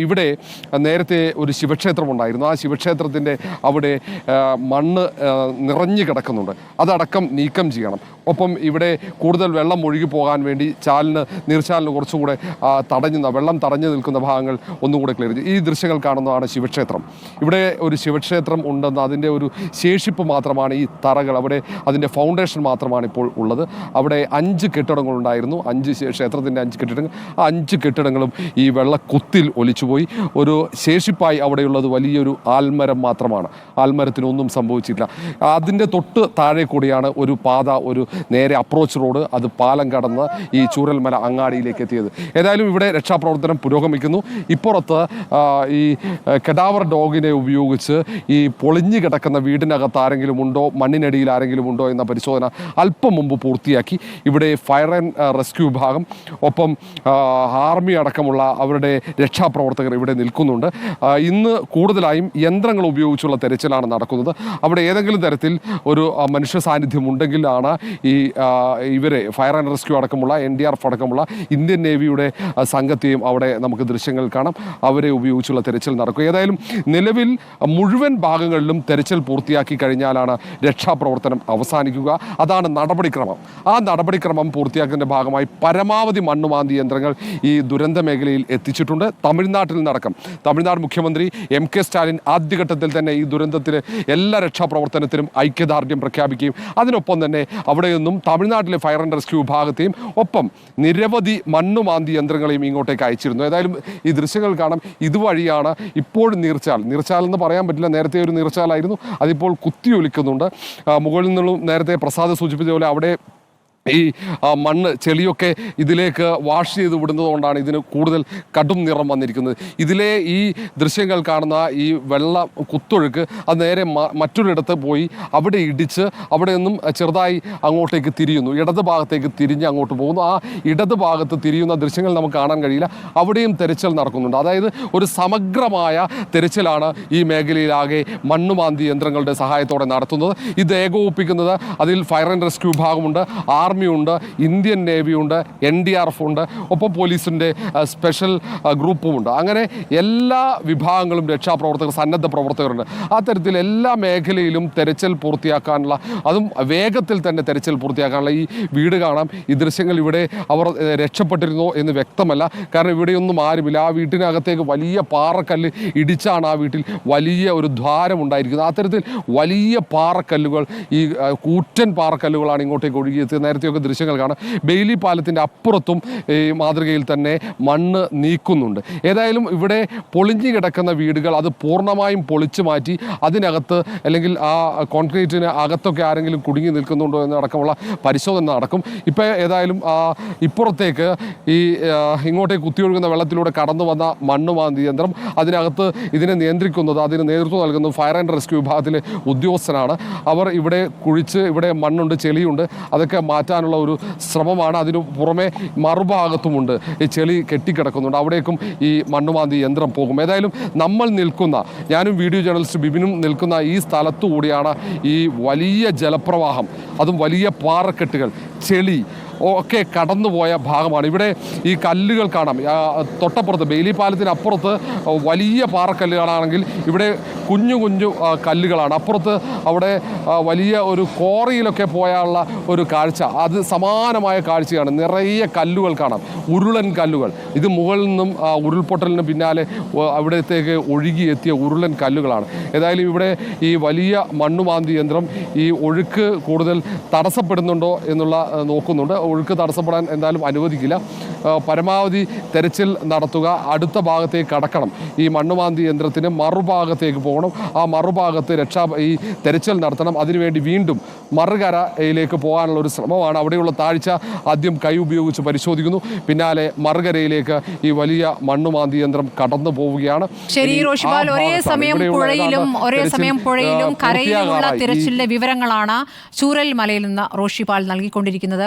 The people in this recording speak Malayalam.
ഇവിടെ നേരത്തെ ഒരു ശിവക്ഷേത്രമുണ്ടായിരുന്നു. ആ ശിവക്ഷേത്രത്തിൻ്റെ അവിടെ മണ്ണ് നിറഞ്ഞു കിടക്കുന്നുണ്ട്. അതടക്കം നീക്കം ചെയ്യണം. ഒപ്പം ഇവിടെ കൂടുതൽ വെള്ളം ഒഴുകി പോകാൻ വേണ്ടി നീർച്ചാലിന് കുറച്ചുകൂടെ വെള്ളം തടഞ്ഞു നിൽക്കുന്ന ഭാഗങ്ങൾ ഒന്നുകൂടെ ക്ലിയർ ചെയ്യും. ഈ ദൃശ്യങ്ങൾ കാണുന്നതാണ് ശിവക്ഷേത്രം. ഇവിടെ ഒരു ശിവക്ഷേത്രം ഉണ്ടെന്ന് അതിൻ്റെ ഒരു ശേഷിപ്പ് മാത്രമാണ് ഈ തറകൾ. അവിടെ അതിൻ്റെ ഫൗണ്ടേഷൻ മാത്രമാണ് ഇപ്പോൾ ഉള്ളത്. അവിടെ 5 കെട്ടിടങ്ങളുണ്ടായിരുന്നു. ക്ഷേത്രത്തിൻ്റെ 5 കെട്ടിടങ്ങൾ. ആ 5 കെട്ടിടങ്ങളും ഈ വെള്ളക്കുത്തിൽ ഒലിച്ചുപോയി. ഒരു ശേഷിപ്പായി അവിടെയുള്ളത് വലിയൊരു ആൽമരം മാത്രമാണ്. ആൽമരത്തിനൊന്നും സംഭവിച്ചില്ല. അതിൻ്റെ തൊട്ട് താഴെ കൂടിയാണ് ഒരു പാത, ഒരു നേരെ അപ്രോച്ച് റോഡ്. അത് പാലം കടന്ന് ഈ ചൂരൽമല അങ്ങാടിയിലേക്ക് എത്തിയത്. ഏതായാലും ഇവിടെ രക്ഷാപ്രവർത്തനം പുരോഗമിക്കുന്നു. ഇപ്പുറത്ത് ഈ കഡാവർ ഡോഗിനെ ഉപയോഗിച്ച് ഈ പൊളിഞ്ഞു കിടക്കുന്ന വീടിനകത്ത് ആരെങ്കിലും ഉണ്ടോ, മണ്ണിനടിയിൽ ആരെങ്കിലും ഉണ്ടോ എന്ന പരിശോധന അല്പം മുമ്പ് പൂർത്തിയാക്കി. ഇവിടെ ഫയർ ആൻഡ് റെസ്ക്യൂ വിഭാഗം, ഒപ്പം ആർമി അടക്കമുള്ള അവരുടെ രക്ഷാപ്രവർത്തകർ ഇവിടെ നിൽക്കുന്നുണ്ട്. ഇന്ന് കൂടുതലായും യന്ത്രങ്ങൾ ഉപയോഗിച്ചുള്ള തെരച്ചിലാണ് നടക്കുന്നത്. അവിടെ ഏതെങ്കിലും തരത്തിൽ ഒരു മനുഷ്യ സാന്നിധ്യം ഉണ്ടെങ്കിലാണ് ഇവരെ ഫയർ ആൻഡ് റെസ്ക്യൂ അടക്കമുള്ള NDRF അടക്കമുള്ള ഇന്ത്യൻ നേവിയുടെ സംഘത്തെയും അവിടെ നമുക്ക് ദൃശ്യങ്ങൾ കാണാം. അവരെ ഉപയോഗിച്ചുള്ള തെരച്ചിൽ നടക്കും. ഏതായാലും നിലവിൽ മുഴുവൻ ഭാഗങ്ങളിലും തെരച്ചിൽ പൂർത്തിയാക്കി കഴിഞ്ഞാലാണ് രക്ഷാപ്രവർത്തനം അവസാനിക്കുക. അതാണ് നടപടിക്രമം. ആ നടപടിക്രമം പൂർത്തിയാക്കുന്നതിൻ്റെ ഭാഗമായി പരമാവധി മണ്ണുമാന്തി യന്ത്രങ്ങൾ ഈ ദുരന്ത മേഖലയിൽ എത്തിച്ചിട്ടുണ്ട്. തമിഴ്നാട്ടിൽ നിന്നടക്കം തമിഴ്നാട് മുഖ്യമന്ത്രി MK സ്റ്റാലിൻ ആദ്യഘട്ടത്തിൽ തന്നെ ഈ ദുരന്തത്തിലെ എല്ലാ രക്ഷാപ്രവർത്തനത്തിനും ഐക്യദാർഢ്യം പ്രഖ്യാപിക്കുകയും അതിനൊപ്പം തന്നെ അവിടെ നിന്നും തമിഴ്നാട്ടിലെ ഫയർ ആൻഡ് റെസ്ക്യൂ വിഭാഗത്തെയും ഒപ്പം നിരവധി മണ്ണുമാന്തി യന്ത്രങ്ങളെയും ഇങ്ങോട്ടേക്ക് അയച്ചിരുന്നു. ഏതായാലും ഈ ദൃശ്യങ്ങൾ കാണാം. ഇതുവഴിയാണ് ഇപ്പോഴും നീർച്ചാൽ എന്ന് പറയാൻ പറ്റില്ല. നേരത്തെ ഒരു നീർച്ചാലായിരുന്നു. അതിപ്പോൾ കുത്തിയൊലിക്കുന്നുണ്ട്. മുകളിൽ നിന്നും നേരത്തെ പ്രസാദ് സൂചിപ്പിച്ച പോലെ അവിടെ ഈ മണ്ണ് ചെളിയൊക്കെ ഇതിലേക്ക് വാഷ് ചെയ്ത് വിടുന്നതുകൊണ്ടാണ് ഇതിന് കൂടുതൽ കടും നിറം വന്നിരിക്കുന്നത്. ഇതിലെ ഈ ദൃശ്യങ്ങൾ കാണുന്ന ഈ വെള്ള കുത്തൊഴുക്ക് അത് നേരെ മറ്റൊരിടത്ത് പോയി അവിടെ ഇടിച്ച് അവിടെ നിന്നും ചെറുതായി അങ്ങോട്ടേക്ക് തിരിയുന്നു. ഇടത് ഭാഗത്തേക്ക് തിരിഞ്ഞ് അങ്ങോട്ട് പോകുന്നു. ആ ഇടത് ഭാഗത്ത് തിരിയുന്ന ദൃശ്യങ്ങൾ നമുക്ക് കാണാൻ കഴിയില്ല. അവിടെയും തെരച്ചിൽ നടക്കുന്നുണ്ട്. അതായത് ഒരു സമഗ്രമായ തെരച്ചിലാണ് ഈ മേഖലയിലാകെ മണ്ണുമാന്തി യന്ത്രങ്ങളുടെ സഹായത്തോടെ നടത്തുന്നത്. ഇത് ഏകോപിപ്പിക്കുന്നത് അതിൽ ഫയർ ആൻഡ് റെസ്ക്യൂ വിഭാഗമുണ്ട്, ആർമിയുണ്ട്, ഇന്ത്യൻ നേവിയുണ്ട്, NDRF ഉണ്ട്, ഒപ്പം പോലീസിൻ്റെ സ്പെഷ്യൽ ഗ്രൂപ്പുമുണ്ട്. അങ്ങനെ എല്ലാ വിഭാഗങ്ങളും രക്ഷാപ്രവർത്തകർ, സന്നദ്ധ പ്രവർത്തകരുണ്ട്. ആ തരത്തിൽ എല്ലാ മേഖലയിലും തെരച്ചിൽ പൂർത്തിയാക്കാനുള്ള, അതും വേഗത്തിൽ തന്നെ തെരച്ചിൽ പൂർത്തിയാക്കാനുള്ള ഈ വീട് കാണാം. ഈ ദൃശ്യങ്ങൾ ഇവിടെ അവർ രക്ഷപ്പെട്ടിരുന്നോ എന്ന് വ്യക്തമല്ല. കാരണം ഇവിടെയൊന്നും ആരുമില്ല. ആ വീട്ടിനകത്തേക്ക് വലിയ പാറക്കല്ല് ഇടിച്ചാണ് ആ വീട്ടിൽ വലിയ ഒരു ദ്വാരം ഉണ്ടായിരിക്കുന്നത്. അത്തരത്തിൽ വലിയ പാറക്കല്ലുകൾ, ഈ കൂറ്റൻ പാറക്കല്ലുകളാണ് ഇങ്ങോട്ടേക്ക് ഒഴുകിയെത്തിയത്. നേരത്തെയൊക്കെ ദൃശ്യങ്ങൾ കാണാം. ബെയിലി പാലത്തിൻ്റെ അപ്പുറത്തും ഈ മാതൃകയിൽ തന്നെ മണ്ണ് നീക്കുന്നുണ്ട്. ഏതായാലും ഇവിടെ പൊളിഞ്ഞു കിടക്കുന്ന വീടുകൾ അത് പൂർണ്ണമായും പൊളിച്ചു മാറ്റി അതിനകത്ത്, അല്ലെങ്കിൽ ആ കോൺക്രീറ്റിന് അകത്തൊക്കെ ആരെങ്കിലും കുടുങ്ങി നിൽക്കുന്നുണ്ടോ എന്നടക്കമുള്ള പരിശോധന നടക്കും. ഇപ്പോൾ ഏതായാലും ഇപ്പുറത്തേക്ക് ഇങ്ങോട്ടേക്ക് കുത്തിയൊഴുകുന്ന വെള്ളത്തിലൂടെ കടന്നു വന്ന മണ്ണുമാന്തി യന്ത്രം, അതിനകത്ത് ഇതിനെ നിയന്ത്രിക്കുന്നത്, അതിന് നേതൃത്വം നൽകുന്നത് ഫയർ ആൻഡ് റെസ്ക്യൂ വിഭാഗത്തിലെ ഉദ്യോഗസ്ഥനാണ്. അവർ ഇവിടെ കുഴിച്ച്, ഇവിടെ മണ്ണുണ്ട്, ചെളിയുണ്ട്, അതൊക്കെ മാറ്റാനുള്ള ഒരു ശ്രമമാണ്. അതിനു പുറമെ മറുഭാഗത്തുമുണ്ട് ഈ ചെളി കെട്ടിക്കിടക്കുന്നുണ്ട്. അവിടേക്കും ഈ മണ്ണുമാന്തി യന്ത്രം പോകും. ഏതായാലും നമ്മൾ നിൽക്കുന്ന, ഞാനും വീഡിയോ ജേർണലിസ്റ്റ് ബിബിനും നിൽക്കുന്ന ഈ സ്ഥലത്തു കൂടിയാണ് ഈ വലിയ ജലപ്രവാഹം, അതും വലിയ പാറക്കെട്ടുകൾ, ചെളി ഒക്കെ കടന്നുപോയ ഭാഗമാണ്. ഇവിടെ ഈ കല്ലുകൾ കാണാം. തൊട്ടപ്പുറത്ത് ബെയിലി പാലത്തിന് അപ്പുറത്ത് വലിയ പാറക്കല്ലുകളാണെങ്കിൽ ഇവിടെ കുഞ്ഞു കുഞ്ഞു കല്ലുകളാണ്. അപ്പുറത്ത് അവിടെ വലിയ ഒരു കോറിയിലൊക്കെ പോയാലുള്ള ഒരു കാഴ്ച, അത് സമാനമായ കാഴ്ചയാണ്. നിറയെ കല്ലുകൾ കാണാം, ഉരുളൻ കല്ലുകൾ. ഇത് മുകളിൽ നിന്നും ഉരുൾപൊട്ടലിന് പിന്നാലെ അവിടത്തേക്ക് ഒഴുകിയെത്തിയ ഉരുളൻ കല്ലുകളാണ്. ഏതായാലും ഇവിടെ ഈ വലിയ മണ്ണുമാന്തി യന്ത്രം ഈ ഒഴുക്ക് കൂടുതൽ തടസ്സപ്പെടുന്നുണ്ടോ എന്നുള്ള നോക്കുന്നുണ്ട്. ഒഴുക്ക് തടസ്സപ്പെടാൻ എന്തായാലും അനുവദിക്കില്ല. പരമാവധി തെരച്ചിൽ നടത്തുക. അടുത്ത ഭാഗത്തേക്ക് കടക്കണം. ഈ മണ്ണുമാന്തി യന്ത്രത്തിന് മറുഭാഗത്തേക്ക് പോകണം. ആ മറുഭാഗത്ത് ഈ തെരച്ചിൽ നടത്തണം. അതിനുവേണ്ടി വീണ്ടും മറുകരയിലേക്ക് പോകാനുള്ള ഒരു ശ്രമമാണ്. അവിടെയുള്ള താഴ്ച ആദ്യം കൈ ഉപയോഗിച്ച് പരിശോധിക്കുന്നു. പിന്നാലെ മറുകരയിലേക്ക് ഈ വലിയ മണ്ണുമാന്തി യന്ത്രം കടന്നു പോവുകയാണ്. ശരി റോഷിപാൽ, ഒരേ സമയം പുഴയിലും കരയിലുമുള്ള തിരച്ചിലിന്റെ വിവരങ്ങളാണ് ചൂരൽമലയിൽ നിന്ന് റോഷിപാൽ നൽകിക്കൊണ്ടിരിക്കുന്നത്.